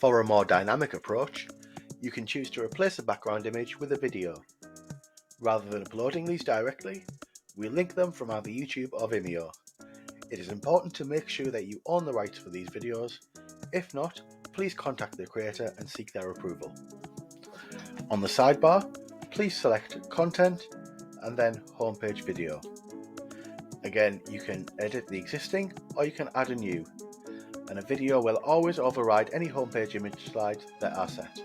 For a more dynamic approach, you can choose to replace a background image with a video. Rather than uploading these directly, we link them from either YouTube or Vimeo. It is important to make sure that you own the rights for these videos. If not, please contact the creator and seek their approval. On the sidebar, please select Content and then Homepage Video. Again, you can edit the existing or you can add a new, and a video will always override any homepage image slides that are set.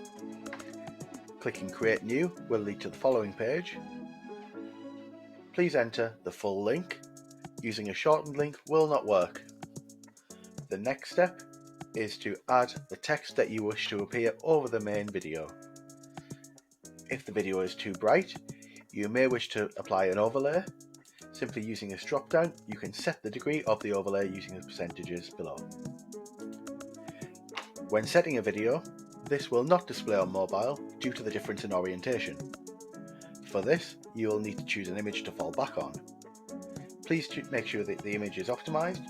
Clicking Create New will lead to the following page. Please enter the full link. Using a shortened link will not work. The next step is to add the text that you wish to appear over the main video. If the video is too bright, you may wish to apply an overlay. Simply using this drop down, you can set the degree of the overlay using the percentages below. When setting a video, this will not display on mobile due to the difference in orientation. For this, you will need to choose an image to fall back on. Please make sure that the image is optimized.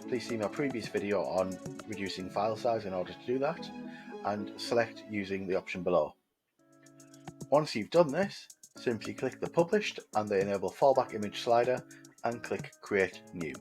Please see my previous video on reducing file size in order to do that, and select using the option below. Once you've done this, simply click the Published and the Enable Fallback Image slider and click Create New.